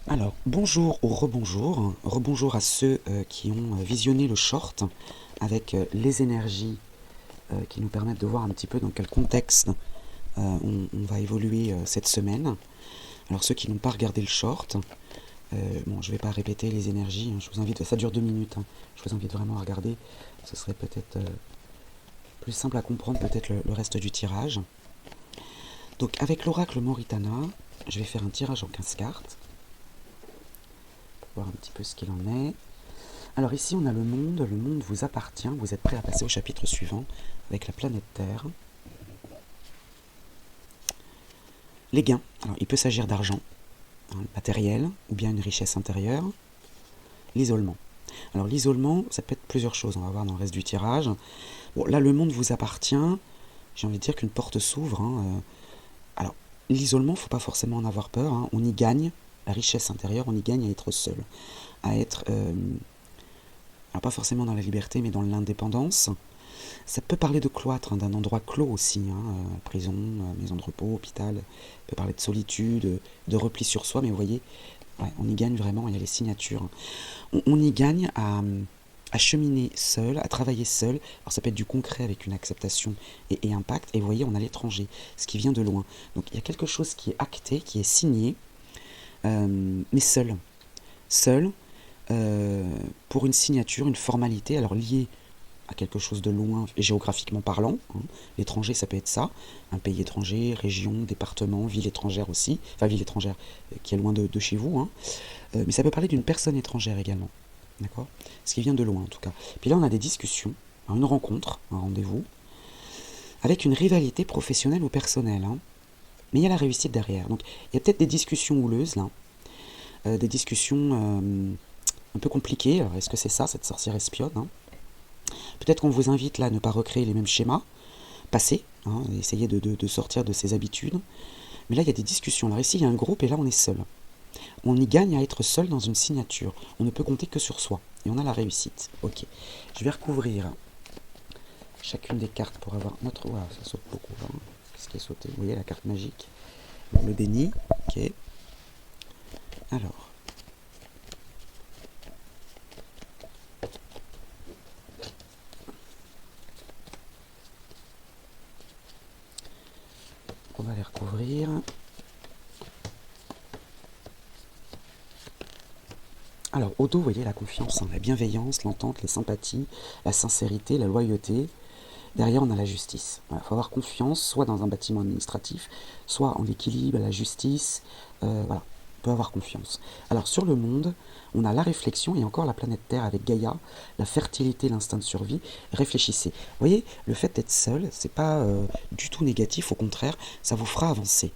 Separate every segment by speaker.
Speaker 1: Alors, bonjour ou rebonjour. Rebonjour à ceux qui ont visionné le short avec les énergies qui nous permettent de voir un petit peu dans quel contexte on va évoluer cette semaine. Alors, ceux qui n'ont pas regardé le short, bon, je ne vais pas répéter les énergies, je vous invite, ça dure 2 minutes, je vous invite vraiment à regarder, ce serait peut-être plus simple à comprendre peut-être le reste du tirage. Donc, avec l'oracle Moritana, je vais faire un tirage en 15 cartes, pour voir un petit peu ce qu'il en est. Alors ici on a le monde vous appartient, vous êtes prêt à passer au chapitre suivant avec la planète Terre. Les gains, alors il peut s'agir d'argent, matériel, ou bien une richesse intérieure. L'isolement. Alors l'isolement, ça peut être plusieurs choses, on va voir dans le reste du tirage. Bon, là le monde vous appartient, j'ai envie de dire qu'une porte s'ouvre. Alors l'isolement, faut pas forcément en avoir peur, on y gagne, la richesse intérieure, on y gagne à être seul, à être... alors pas forcément dans la liberté, mais dans l'indépendance. Ça peut parler de cloître, d'un endroit clos aussi, prison, maison de repos, hôpital. Ça peut parler de solitude, de repli sur soi, mais vous voyez, ouais, on y gagne vraiment, il y a les signatures. On y gagne à cheminer seul, à travailler seul. Alors ça peut être du concret avec une acceptation et impact. Et vous voyez, on a l'étranger, ce qui vient de loin. Donc il y a quelque chose qui est acté, qui est signé, mais seul. Seul, pour une signature, une formalité, alors liée à quelque chose de loin géographiquement parlant. L'étranger, ça peut être ça, un pays étranger, région, département, ville étrangère aussi, enfin ville étrangère qui est loin de chez vous, mais ça peut parler d'une personne étrangère également, d'accord, ce qui vient de loin en tout cas. Puis là, on a des discussions, une rencontre, un rendez-vous, avec une rivalité professionnelle ou personnelle, mais il y a la réussite derrière. Donc il y a peut-être des discussions houleuses là, des discussions un peu compliquées. Alors est-ce que c'est ça, cette sorcière espionne, Peut-être qu'on vous invite là à ne pas recréer les mêmes schémas passés, essayer de sortir de ses habitudes. Mais là, il y a des discussions. Alors ici, il y a un groupe et là, on est seul. On y gagne à être seul dans une signature. On ne peut compter que sur soi. Et on a la réussite. Ok. Je vais recouvrir chacune des cartes pour avoir notre... Ouah, ça saute beaucoup. Qu'est-ce qui est sauté? Vous voyez la carte magique. Le déni. Ok. Alors. On va les recouvrir. Alors, au dos, vous voyez la confiance, la bienveillance, l'entente, les sympathies, la sincérité, la loyauté. Derrière, on a la justice. Il faut avoir confiance, soit dans un bâtiment administratif, soit en l'équilibre, la justice. Voilà, on peut avoir confiance. Alors, sur le monde, on a la réflexion et encore la planète Terre avec Gaïa, la fertilité, l'instinct de survie. Réfléchissez. Vous voyez, le fait d'être seul, c'est pas du tout négatif, au contraire, ça vous fera avancer.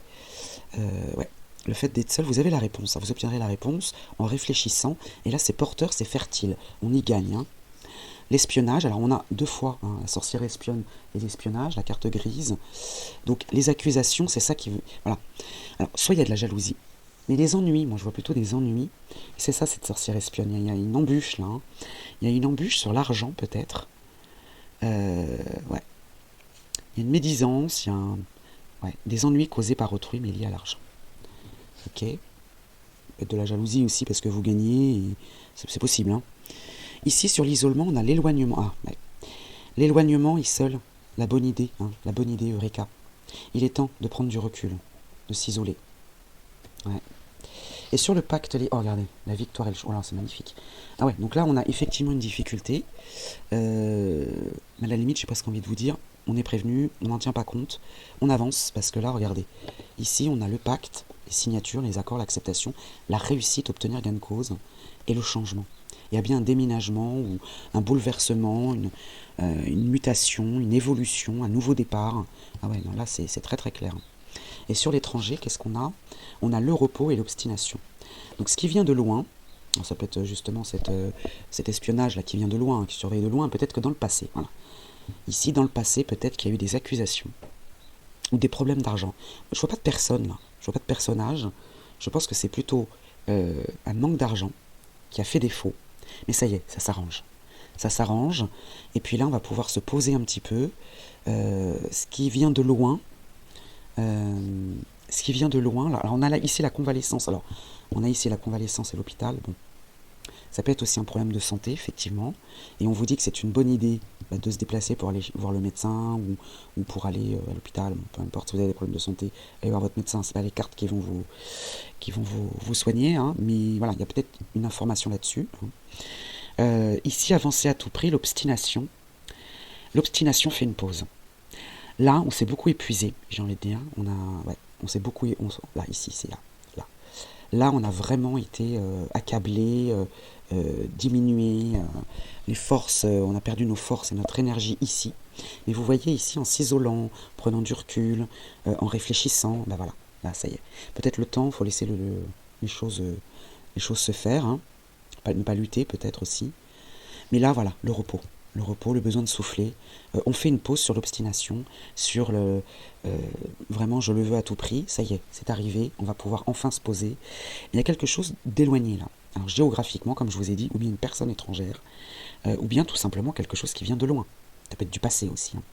Speaker 1: Ouais. Le fait d'être seul, vous avez la réponse. Vous obtiendrez la réponse en réfléchissant. Et là, c'est porteur, c'est fertile. On y gagne. L'espionnage, alors on a deux fois la sorcière espionne et l'espionnage, la carte grise. Donc les accusations, c'est ça qui... Voilà. Alors, soit il y a de la jalousie, mais les ennuis, moi je vois plutôt des ennuis. C'est ça cette sorcière espionne. Il y a une embûche là. Il y a une embûche sur l'argent peut-être. Ouais. Il y a une médisance, il y a ouais, des ennuis causés par autrui mais liés à l'argent. Ok. Peut-être de la jalousie aussi parce que vous gagnez. C'est possible. Ici sur l'isolement, on a l'éloignement. Ah, ouais. L'éloignement isole la bonne idée Eureka. Il est temps de prendre du recul, de s'isoler. Ouais. Et sur le pacte, oh regardez, la victoire et le choix, oh là, c'est magnifique. Ah ouais, donc là on a effectivement une difficulté, mais à la limite j'ai presque envie de vous dire, on est prévenu, on n'en tient pas compte, on avance, parce que là regardez, ici on a le pacte, les signatures, les accords, l'acceptation, la réussite, obtenir gain de cause, et le changement. Il y a bien un déménagement ou un bouleversement, une mutation, une évolution, un nouveau départ. Ah ouais, non, là c'est très très clair. Et sur l'étranger, qu'est-ce qu'on a? On a le repos et l'obstination. Donc ce qui vient de loin, ça peut être justement cet espionnage là qui vient de loin, qui surveille de loin, peut-être que dans le passé. Voilà. Ici, dans le passé, peut-être qu'il y a eu des accusations ou des problèmes d'argent. Je vois pas de personne là, je vois pas de personnage. Je pense que c'est plutôt un manque d'argent qui a fait défaut. Mais ça y est, ça s'arrange. Ça s'arrange. Et puis là, on va pouvoir se poser un petit peu. Ce qui vient de loin, ce qui vient de loin, là, alors on a là, ici la convalescence. Alors, on a ici la convalescence et l'hôpital. Bon, ça peut être aussi un problème de santé, effectivement. Et on vous dit que c'est une bonne idée de se déplacer pour aller voir le médecin ou pour aller à l'hôpital. Bon, peu importe si vous avez des problèmes de santé, allez voir votre médecin. C'est pas les cartes qui vont vous soigner, hein, mais voilà, il y a peut-être une information là-dessus. Ici, avancer à tout prix, l'obstination. L'obstination fait une pause. Là, on s'est beaucoup épuisé, j'ai envie de dire. On s'est beaucoup... là, ici, c'est là. Là, on a vraiment été accablé, diminué, les forces, on a perdu nos forces et notre énergie ici. Mais vous voyez ici, en s'isolant, prenant du recul, en réfléchissant, ben voilà, là, ça y est. Peut-être le temps, il faut laisser les choses se faire, hein. Ne pas lutter peut-être aussi. Mais là, voilà, le repos, le besoin de souffler. On fait une pause sur l'obstination, sur vraiment je le veux à tout prix, ça y est, c'est arrivé, on va pouvoir enfin se poser. Il y a quelque chose d'éloigné là. Alors géographiquement, comme je vous ai dit, ou bien une personne étrangère, ou bien tout simplement quelque chose qui vient de loin. Ça peut être du passé aussi, hein.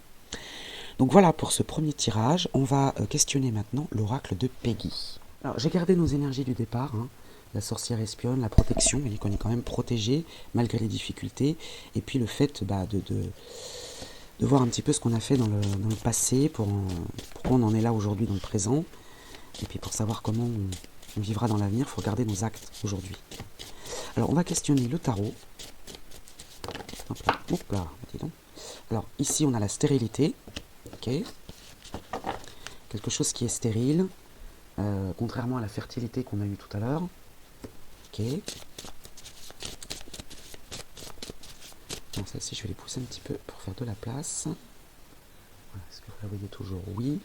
Speaker 1: Donc voilà pour ce premier tirage. On va questionner maintenant l'oracle de Peggy. Alors j'ai gardé nos énergies du départ, hein. La sorcière espionne, la protection, vous voyez qu'on est quand même protégé malgré les difficultés, et puis le fait de voir un petit peu ce qu'on a fait dans le passé, pourquoi on en est là aujourd'hui dans le présent, et puis pour savoir comment on vivra dans l'avenir, il faut garder nos actes aujourd'hui. Alors on va questionner le tarot. Hop là, dis donc. Alors ici on a la stérilité, ok, quelque chose qui est stérile, contrairement à la fertilité qu'on a eue tout à l'heure. Ok. Donc celle-ci, je vais les pousser un petit peu pour faire de la place. Voilà, est-ce que vous la voyez toujours? Oui.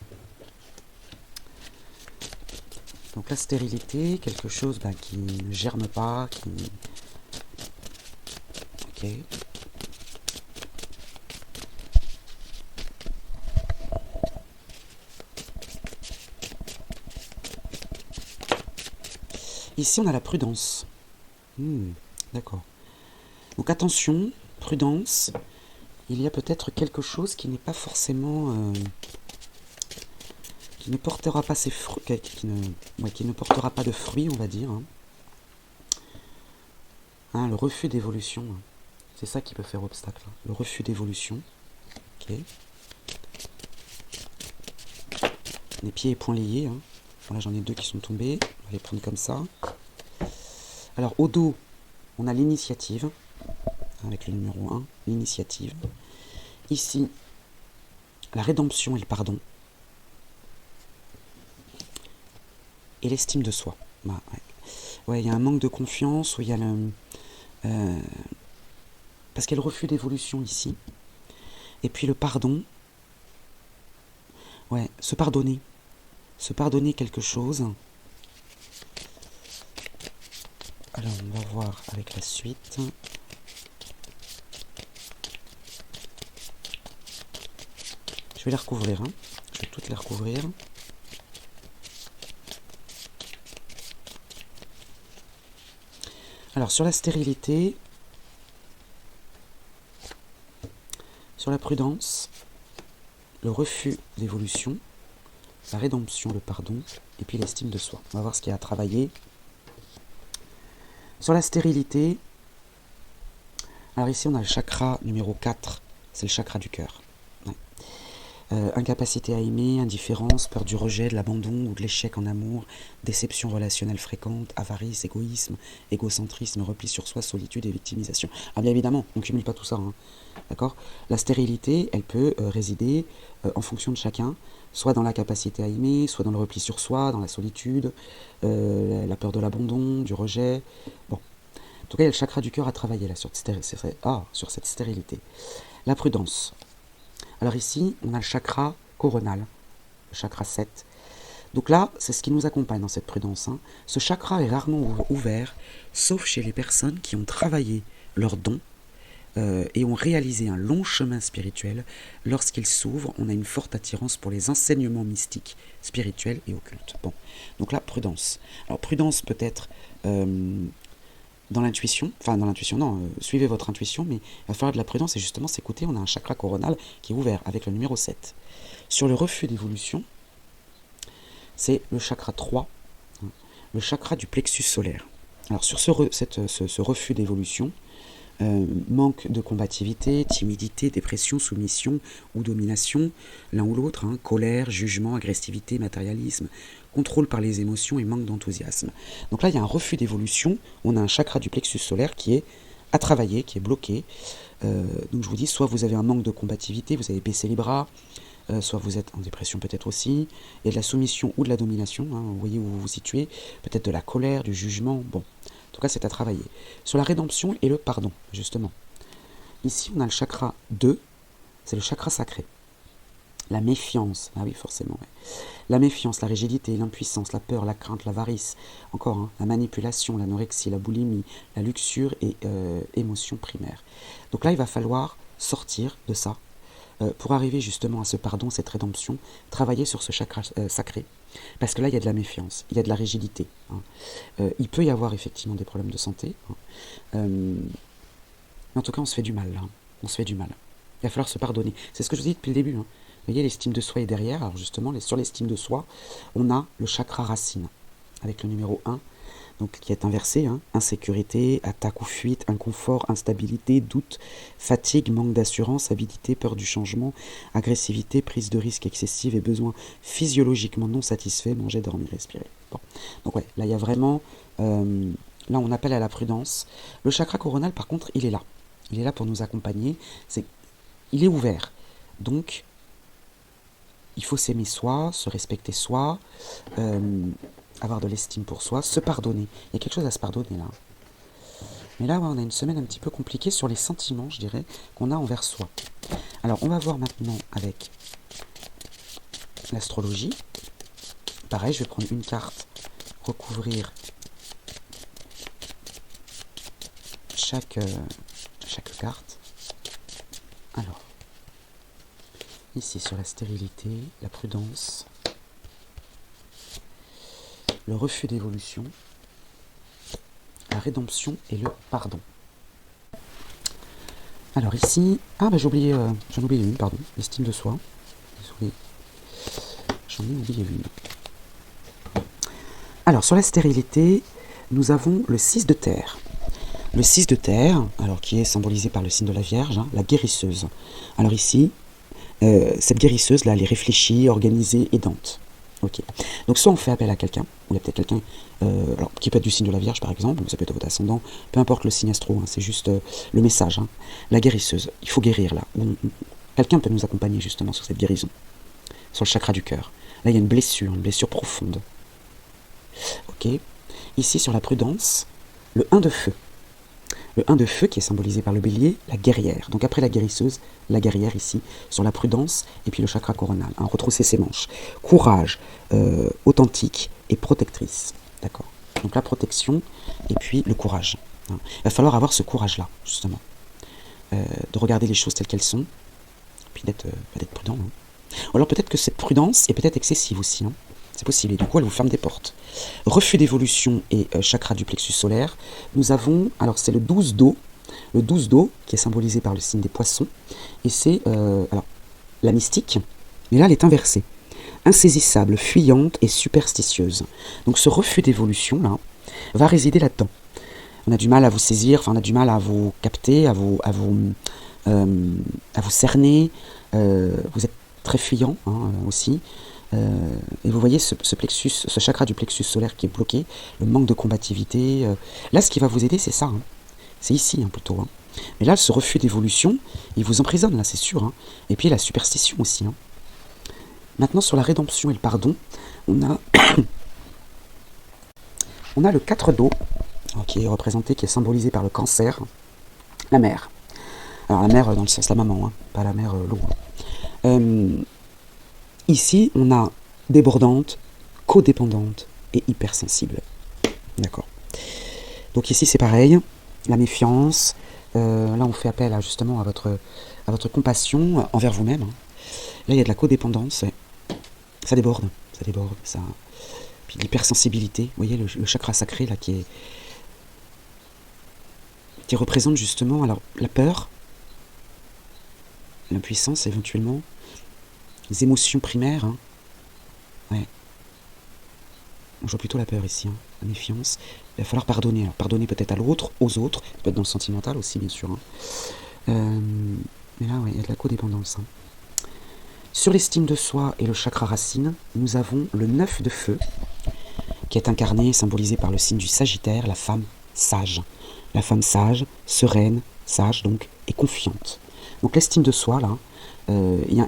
Speaker 1: Donc la stérilité, quelque chose qui ne germe pas, qui... Ok. Ici, on a la prudence. D'accord. Donc attention, prudence. Il y a peut-être quelque chose qui n'est pas forcément... qui ne portera pas ses fruits... qui ne portera pas de fruits, on va dire. Hein, le refus d'évolution. C'est ça qui peut faire obstacle. Hein. Le refus d'évolution. Ok. Les pieds et poings liés. Hein. Voilà, j'en ai deux qui sont tombés. On va les prendre comme ça. Alors, au dos, on a l'initiative. Avec le numéro 1, l'initiative. Ici, la rédemption et le pardon. Et l'estime de soi. Bah, ouais, il y a un manque de confiance, où il y a le... parce qu'il y a le refus d'évolution ici. Et puis le pardon. Ouais, se pardonner. Se pardonner quelque chose. Alors, on va voir avec la suite. Je vais les recouvrir. Hein. Je vais toutes les recouvrir. Alors, sur la stérilité, sur la prudence, le refus d'évolution, la rédemption, le pardon, et puis l'estime de soi. On va voir ce qu'il y a à travailler. Sur la stérilité, alors ici on a le chakra numéro 4, c'est le chakra du cœur. Ouais. Incapacité à aimer, indifférence, peur du rejet, de l'abandon ou de l'échec en amour, déception relationnelle fréquente, avarice, égoïsme, égocentrisme, repli sur soi, solitude et victimisation. Ah bien évidemment, on ne cumule pas tout ça. Hein. D'accord ? La stérilité, elle peut résider en fonction de chacun, soit dans la capacité à aimer, soit dans le repli sur soi, dans la solitude, la peur de l'abandon, du rejet. Bon. En tout cas, il y a le chakra du cœur à travailler là, sur cette stérilité. La prudence. Alors ici, on a le chakra coronal, le chakra 7. Donc là, c'est ce qui nous accompagne dans cette prudence. Hein. Ce chakra est rarement ouvert, sauf chez les personnes qui ont travaillé leurs dons et ont réalisé un long chemin spirituel. Lorsqu'il s'ouvre, on a une forte attirance pour les enseignements mystiques, spirituels et occultes. Bon, donc là, prudence. Alors prudence peut être dans l'intuition, suivez votre intuition, mais il va falloir de la prudence et justement s'écouter. On a un chakra coronal qui est ouvert avec le numéro 7. Sur le refus d'évolution, c'est le chakra 3, hein, le chakra du plexus solaire. Alors sur ce refus d'évolution, manque de combativité, timidité, dépression, soumission ou domination, l'un ou l'autre, hein, colère, jugement, agressivité, matérialisme, contrôle par les émotions et manque d'enthousiasme. Donc là, il y a un refus d'évolution, on a un chakra du plexus solaire qui est à travailler, qui est bloqué. Donc je vous dis, soit vous avez un manque de combativité, vous avez baissé les bras, soit vous êtes en dépression peut-être aussi, et de la soumission ou de la domination, hein, vous voyez où vous vous situez, peut-être de la colère, du jugement, bon, en tout cas c'est à travailler. Sur la rédemption et le pardon, justement. Ici on a le chakra 2, c'est le chakra sacré. La méfiance, ah oui forcément, ouais. La méfiance, la rigidité, l'impuissance, la peur, la crainte, l'avarice, encore, hein, la manipulation, l'anorexie, la boulimie, la luxure et émotion primaire. Donc là il va falloir sortir de ça, pour arriver justement à ce pardon, cette rédemption, travailler sur ce chakra sacré. Parce que là, il y a de la méfiance, il y a de la rigidité. Hein. Il peut y avoir effectivement des problèmes de santé. Hein. Mais en tout cas, on se fait du mal. Hein. On se fait du mal. Il va falloir se pardonner. C'est ce que je vous dis depuis le début. Hein. Vous voyez, l'estime de soi est derrière. Alors justement, sur l'estime de soi, on a le chakra racine, avec le numéro 1. Donc, qui est inversé, hein, insécurité, attaque ou fuite, inconfort, instabilité, doute, fatigue, manque d'assurance, avidité, peur du changement, agressivité, prise de risque excessive et besoin physiologiquement non satisfait, manger, dormir, respirer. Bon. Donc ouais, là il y a vraiment, là on appelle à la prudence. Le chakra coronal par contre, il est là. Il est là pour nous accompagner. Il est ouvert. Donc, il faut s'aimer soi, se respecter soi, avoir de l'estime pour soi, se pardonner. Il y a quelque chose à se pardonner là. Mais là, on a une semaine un petit peu compliquée sur les sentiments, je dirais, qu'on a envers soi. Alors, on va voir maintenant avec l'astrologie. Pareil, je vais prendre une carte, recouvrir chaque carte. Alors, ici sur la stérilité, la prudence, le refus d'évolution, la rédemption et le pardon. Alors ici, j'en ai oublié une, pardon, l'estime de soi. Désolé, j'en ai oublié une. Alors sur la stérilité, nous avons le 6 de terre. Le 6 de terre, alors qui est symbolisé par le signe de la Vierge, hein, la guérisseuse. Alors ici, cette guérisseuse là, elle est réfléchie, organisée, aidante. Ok. Donc soit on fait appel à quelqu'un, ou il y a peut-être quelqu'un qui peut être du signe de la Vierge par exemple, ou ça peut être votre ascendant, peu importe le signe astro, hein, c'est juste le message. Hein. La guérisseuse, il faut guérir là. Quelqu'un peut nous accompagner justement sur cette guérison, sur le chakra du cœur. Là il y a une blessure profonde. Ok. Ici sur la prudence, le 1 de feu. Le 1 de feu qui est symbolisé par le bélier, la guerrière. Donc après la guérisseuse, la guerrière ici, sur la prudence, et puis le chakra coronal. Hein, retrousser ses manches. Courage, authentique et protectrice. D'accord. Donc la protection, et puis le courage. Hein. Il va falloir avoir ce courage-là, justement. De regarder les choses telles qu'elles sont, puis d'être prudent. Hein. Ou alors peut-être que cette prudence est peut-être excessive aussi. Hein. C'est possible, et du coup elle vous ferme des portes. Refus d'évolution et chakra du plexus solaire. Nous avons, alors c'est le 12 d'eau, qui est symbolisé par le signe des poissons, et c'est la mystique, mais là elle est inversée. Insaisissable, fuyante et superstitieuse. Donc ce refus d'évolution là va résider là-dedans. On a du mal à vous saisir, enfin on a du mal à vous capter, à vous cerner. Vous êtes très fuyant hein, aussi. Et vous voyez ce chakra du plexus solaire qui est bloqué, le manque de combativité. Là, ce qui va vous aider, c'est ça. Hein. C'est ici, hein, plutôt. Hein. Mais là, ce refus d'évolution, il vous emprisonne, là, c'est sûr. Hein. Et puis la superstition aussi. Hein. Maintenant, sur la rédemption et le pardon, on a, on a le 4 d'eau, qui est représenté, qui est symbolisé par le cancer, la mer. Alors la mer dans le sens la maman, hein, pas la mer l'eau. Ici, on a débordante, codépendante et hypersensible. D'accord. Donc ici, c'est pareil. La méfiance. Là, on fait appel justement à votre compassion envers vous-même. Hein. Là, il y a de la codépendance. Ça déborde. Ça. Puis l'hypersensibilité. Vous voyez, le chakra sacré là qui représente justement alors la peur, l'impuissance éventuellement. Les émotions primaires, hein. Ouais. je vois plutôt la peur ici, hein, la méfiance. Il va falloir pardonner. Alors, pardonner peut-être à l'autre, aux autres, peut être dans le sentimental aussi, bien sûr. Hein. Mais là, ouais, il y a de la codépendance. Hein. Sur l'estime de soi et le chakra racine, nous avons le 9 de feu, qui est incarné, symbolisé par le signe du Sagittaire, la femme sage. La femme sage, sereine, sage donc, et confiante. Donc l'estime de soi, là, il y a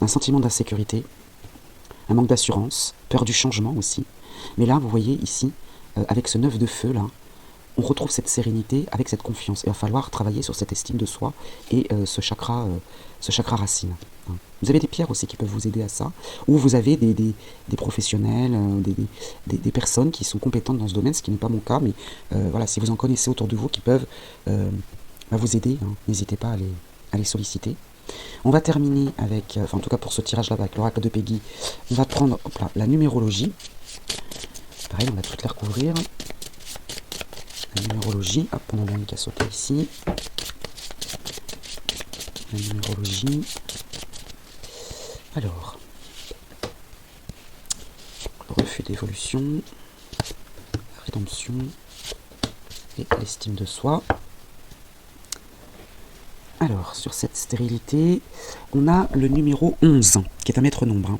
Speaker 1: un sentiment d'insécurité, un manque d'assurance, peur du changement aussi. Mais là, vous voyez ici, avec ce 9 de feu, là, on retrouve cette sérénité avec cette confiance. Il va falloir travailler sur cette estime de soi et ce chakra racine. Hein. Vous avez des pierres aussi qui peuvent vous aider à ça, ou vous avez des professionnels, des personnes qui sont compétentes dans ce domaine, ce qui n'est pas mon cas, mais voilà, si vous en connaissez autour de vous qui peuvent vous aider, hein, n'hésitez pas à les solliciter. On va terminer avec, en tout cas pour ce tirage-là, avec l'oracle de Peggy, on va prendre la numérologie. Pareil, on va toutes les recouvrir. La numérologie, hop, on a une qui a sauté ici. La numérologie. Alors, le refus d'évolution, la rédemption et l'estime de soi. Alors, sur cette stérilité, on a le numéro 11, qui est un maître nombre. Hein.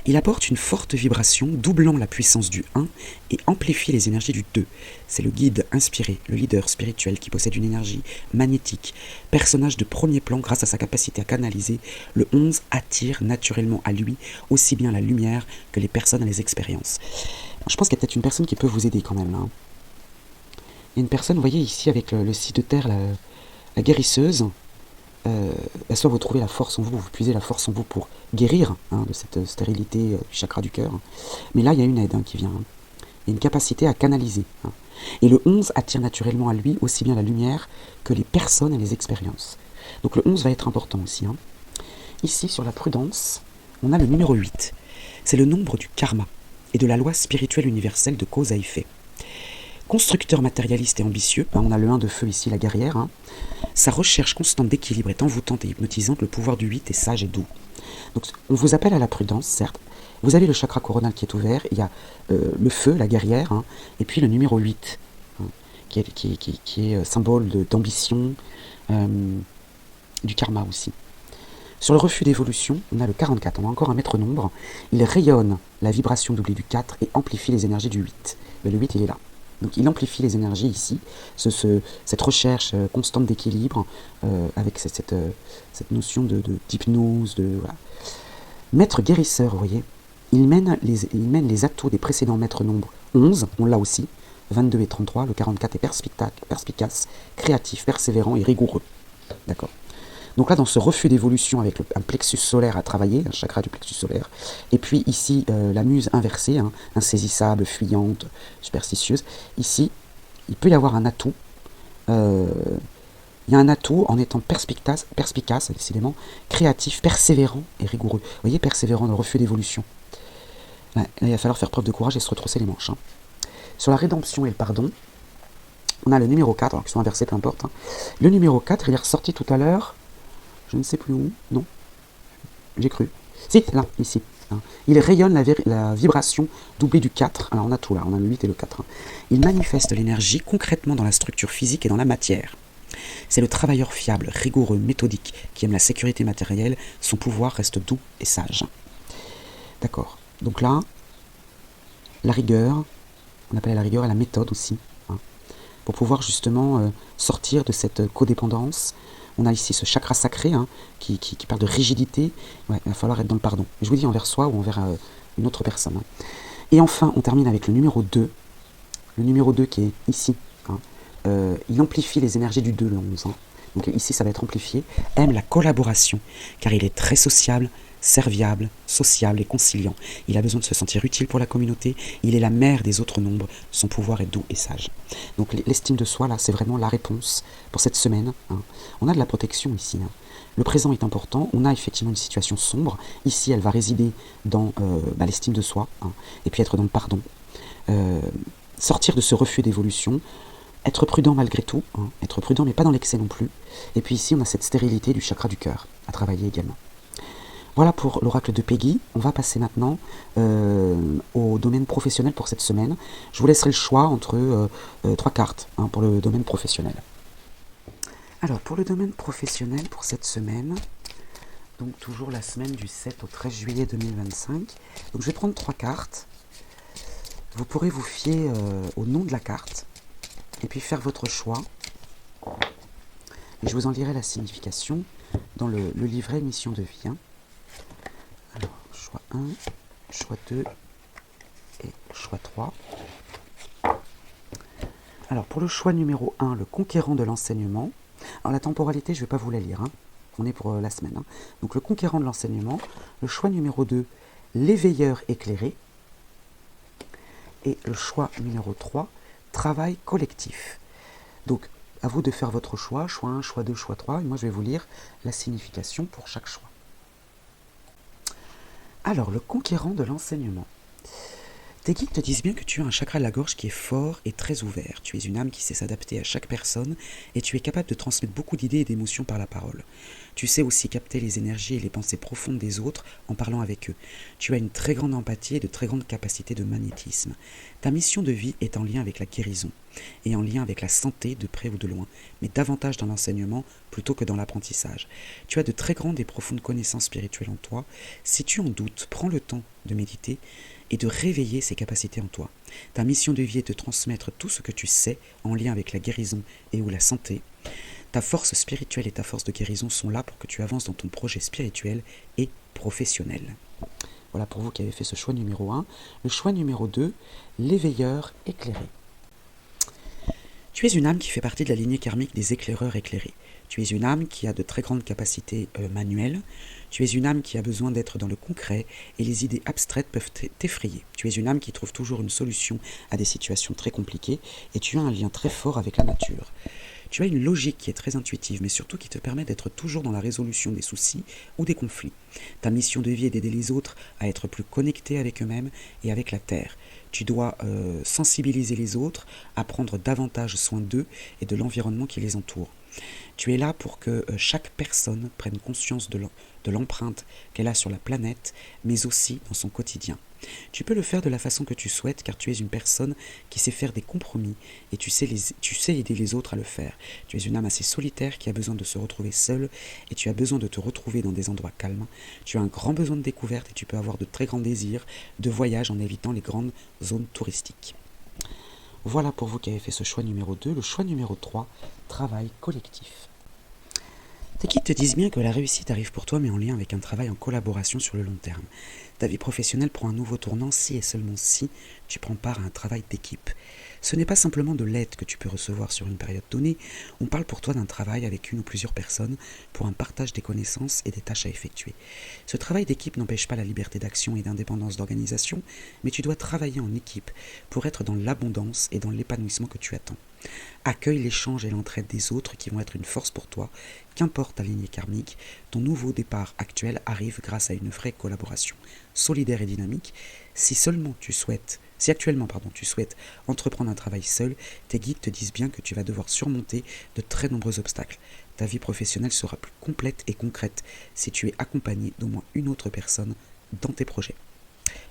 Speaker 1: Il apporte une forte vibration, doublant la puissance du 1 et amplifie les énergies du 2. C'est le guide inspiré, le leader spirituel qui possède une énergie magnétique. Personnage de premier plan grâce à sa capacité à canaliser, le 11 attire naturellement à lui aussi bien la lumière que les personnes à les expériences. Je pense qu'il y a peut-être une personne qui peut vous aider quand même. Là. Il y a une personne, vous voyez ici avec le site de terre, la guérisseuse. Soit vous trouvez la force en vous, vous puisez la force en vous pour guérir hein, de cette stérilité du chakra du cœur. Mais là, il y a une aide hein, qui vient. Hein. Il y a une capacité à canaliser. Hein. Et le 11 attire naturellement à lui aussi bien la lumière que les personnes et les expériences. Donc le 11 va être important aussi. Hein. Ici, sur la prudence, on a le numéro 8. C'est le nombre du karma et de la loi spirituelle universelle de cause à effet. Constructeur matérialiste et ambitieux, on a le 1 de feu ici, la guerrière. Hein. Sa recherche constante d'équilibre est envoûtante et hypnotisante, le pouvoir du 8 est sage et doux. Donc on vous appelle à la prudence, certes. Vous avez le chakra coronal qui est ouvert, il y a le feu, la guerrière, hein, et puis le numéro 8, hein, qui est symbole d'ambition, du karma aussi. Sur le refus d'évolution, on a le 44, on a encore un maître nombre. Il rayonne la vibration doublée du 4 et amplifie les énergies du 8. Mais le 8, il est là. Donc il amplifie les énergies ici, cette recherche constante d'équilibre, avec cette notion d'hypnose, voilà. Maître guérisseur, vous voyez, il mène les atouts des précédents maîtres nombres 11, on l'a aussi, 22 et 33, le 44 est perspicace, créatif, persévérant et rigoureux. D'accord. Donc là, dans ce refus d'évolution avec un plexus solaire à travailler, un chakra du plexus solaire, et puis ici, la muse inversée, hein, insaisissable, fuyante, superstitieuse, ici, il peut y avoir un atout. Il y a un atout en étant perspicace, décidément, créatif, persévérant et rigoureux. Vous voyez, persévérant dans le refus d'évolution. Là, il va falloir faire preuve de courage et se retrousser les manches. Hein. Sur la rédemption et le pardon, on a le numéro 4, alors qu'ils sont inversés, peu importe. Hein. Le numéro 4, il est ressorti tout à l'heure. Je ne sais plus où, non, j'ai cru. Si, là, ici. Hein. Il rayonne la vibration doublée du 4. Alors on a tout là, on a le 8 et le 4. Hein. Il manifeste l'énergie concrètement dans la structure physique et dans la matière. C'est le travailleur fiable, rigoureux, méthodique, qui aime la sécurité matérielle. Son pouvoir reste doux et sage. D'accord. Donc là, la rigueur, on appelle la rigueur et la méthode aussi. Hein, pour pouvoir justement sortir de cette codépendance. On a ici ce chakra sacré hein, qui parle de rigidité. Ouais, il va falloir être dans le pardon. Je vous dis envers soi ou envers une autre personne. Hein. Et enfin, on termine avec le numéro 2. Le numéro 2 qui est ici. Hein. Il amplifie les énergies du 2, le 11. Hein. Donc ici, ça va être amplifié. Aime la collaboration, car il est très sociable, serviable, sociable et conciliant. Il a besoin de se sentir utile pour la communauté. Il est la mère des autres nombres. Son pouvoir est doux et sage. Donc l'estime de soi, là, c'est vraiment la réponse pour cette semaine. Hein. On a de la protection ici. Hein. Le présent est important. On a effectivement une situation sombre. Ici, elle va résider dans l'estime de soi. Hein, et puis être dans le pardon. Sortir de ce refus d'évolution. Être prudent malgré tout. Hein, être prudent, mais pas dans l'excès non plus. Et puis ici, on a cette stérilité du chakra du cœur à travailler également. Voilà pour l'oracle de Peggy. On va passer maintenant au domaine professionnel pour cette semaine. Je vous laisserai le choix entre 3 cartes pour le domaine professionnel. Alors, pour le domaine professionnel pour cette semaine, donc toujours la semaine du 7 au 13 juillet 2025, donc je vais prendre 3 cartes. Vous pourrez vous fier au nom de la carte et puis faire votre choix. Et je vous en lirai la signification dans le livret Mission de vie. Alors, choix 1, choix 2 et choix 3. Alors, pour le choix numéro 1, le conquérant de l'enseignement. Alors, la temporalité, je ne vais pas vous la lire. On est pour la semaine. Donc, le conquérant de l'enseignement. Le choix numéro 2, l'éveilleur éclairé. Et le choix numéro 3, travail collectif. Donc, à vous de faire votre choix. Choix 1, choix 2, choix 3. Et moi, je vais vous lire la signification pour chaque choix. Alors, le conquérant de l'enseignement. Tes guides te disent bien que tu as un chakra de la gorge qui est fort et très ouvert. Tu es une âme qui sait s'adapter à chaque personne et tu es capable de transmettre beaucoup d'idées et d'émotions par la parole. Tu sais aussi capter les énergies et les pensées profondes des autres en parlant avec eux. Tu as une très grande empathie et de très grandes capacités de magnétisme. Ta mission de vie est en lien avec la guérison et en lien avec la santé de près ou de loin, mais davantage dans l'enseignement plutôt que dans l'apprentissage. Tu as de très grandes et profondes connaissances spirituelles en toi. Si tu en doutes, prends le temps de méditer et de réveiller ces capacités en toi. Ta mission de vie est de transmettre tout ce que tu sais en lien avec la guérison et ou la santé. Ta force spirituelle et ta force de guérison sont là pour que tu avances dans ton projet spirituel et professionnel. Voilà pour vous qui avez fait ce choix numéro 1. Le choix numéro 2, l'éveilleur éclairé. Tu es une âme qui fait partie de la lignée karmique des éclaireurs éclairés. Tu es une âme qui a de très grandes capacités manuelles. Tu es une âme qui a besoin d'être dans le concret et les idées abstraites peuvent t'effrayer. Tu es une âme qui trouve toujours une solution à des situations très compliquées et tu as un lien très fort avec la nature. Tu as une logique qui est très intuitive, mais surtout qui te permet d'être toujours dans la résolution des soucis ou des conflits. Ta mission de vie est d'aider les autres à être plus connectés avec eux-mêmes et avec la Terre. Tu dois sensibiliser les autres, à prendre davantage soin d'eux et de l'environnement qui les entoure. Tu es là pour que chaque personne prenne conscience de l'empreinte qu'elle a sur la planète, mais aussi dans son quotidien. Tu peux le faire de la façon que tu souhaites, car tu es une personne qui sait faire des compromis et tu sais aider les autres à le faire. Tu es une âme assez solitaire qui a besoin de se retrouver seule et tu as besoin de te retrouver dans des endroits calmes. Tu as un grand besoin de découverte et tu peux avoir de très grands désirs de voyage en évitant les grandes zones touristiques. Voilà pour vous qui avez fait ce choix numéro 2. Le choix numéro 3, travail collectif. Tes guides te disent bien que la réussite arrive pour toi, mais en lien avec un travail en collaboration sur le long terme. Ta vie professionnelle prend un nouveau tournant si et seulement si tu prends part à un travail d'équipe. Ce n'est pas simplement de l'aide que tu peux recevoir sur une période donnée, on parle pour toi d'un travail avec une ou plusieurs personnes pour un partage des connaissances et des tâches à effectuer. Ce travail d'équipe n'empêche pas la liberté d'action et d'indépendance d'organisation, mais tu dois travailler en équipe pour être dans l'abondance et dans l'épanouissement que tu attends. Accueille l'échange et l'entraide des autres qui vont être une force pour toi, qu'importe ta lignée karmique, ton nouveau départ actuel arrive grâce à une vraie collaboration, solidaire et dynamique. Si actuellement tu souhaites entreprendre un travail seul, tes guides te disent bien que tu vas devoir surmonter de très nombreux obstacles. Ta vie professionnelle sera plus complète et concrète si tu es accompagné d'au moins une autre personne dans tes projets.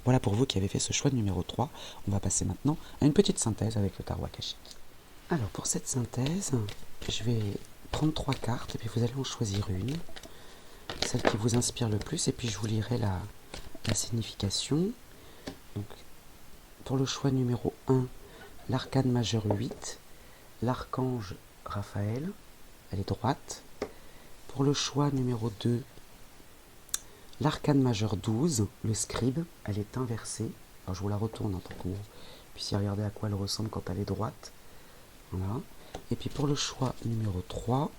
Speaker 1: Voilà pour vous qui avez fait ce choix numéro 3. On va passer maintenant à une petite synthèse avec le tarot akashique. Alors pour cette synthèse, je vais prendre 3 cartes et puis vous allez en choisir une, celle qui vous inspire le plus, et puis je vous lirai la signification. Donc, pour le choix numéro 1, l'arcane majeur 8, l'archange Raphaël, elle est droite. Pour le choix numéro 2, l'arcane majeur 12, le scribe, elle est inversée. Alors je vous la retourne pour que vous puissiez regarder à quoi elle ressemble quand elle est droite. Voilà. Et puis pour le choix numéro 3,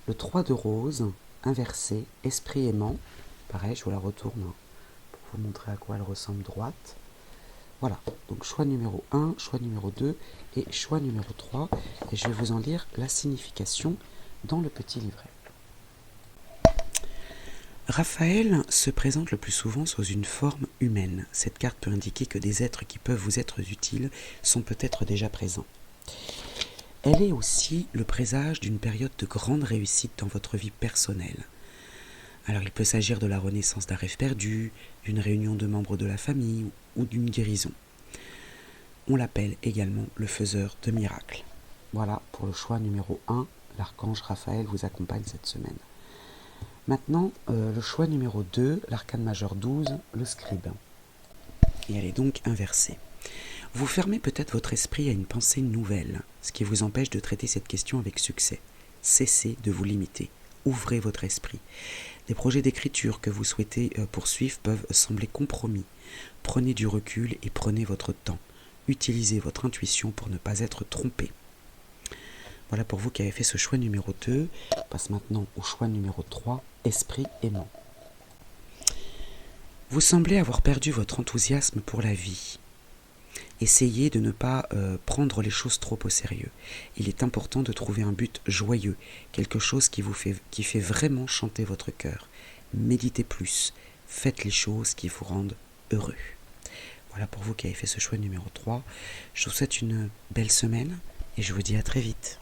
Speaker 1: le 3 de rose, inversé, esprit aimant. Pareil, je vous la retourne pour vous montrer à quoi elle ressemble droite. Voilà, donc choix numéro 1, choix numéro 2 et choix numéro 3. Et je vais vous en lire la signification dans le petit livret. Raphaël se présente le plus souvent sous une forme humaine. Cette carte peut indiquer que des êtres qui peuvent vous être utiles sont peut-être déjà présents. Elle est aussi le présage d'une période de grande réussite dans votre vie personnelle. Alors il peut s'agir de la renaissance d'un rêve perdu, d'une réunion de membres de la famille ou d'une guérison. On l'appelle également le faiseur de miracles. Voilà pour le choix numéro 1, l'archange Raphaël vous accompagne cette semaine. Maintenant, le choix numéro 2, l'arcane majeur 12, le scribe. Et elle est donc inversée. Vous fermez peut-être votre esprit à une pensée nouvelle, ce qui vous empêche de traiter cette question avec succès. Cessez de vous limiter. Ouvrez votre esprit. Des projets d'écriture que vous souhaitez poursuivre peuvent sembler compromis. Prenez du recul et prenez votre temps. Utilisez votre intuition pour ne pas être trompé. Voilà pour vous qui avez fait ce choix numéro 2. On passe maintenant au choix numéro 3, esprit aimant. Vous semblez avoir perdu votre enthousiasme pour la vie. Essayez de ne pas prendre les choses trop au sérieux. Il est important de trouver un but joyeux, quelque chose qui fait vraiment chanter votre cœur. Méditez plus, faites les choses qui vous rendent heureux. Voilà pour vous qui avez fait ce choix numéro 3. Je vous souhaite une belle semaine et je vous dis à très vite.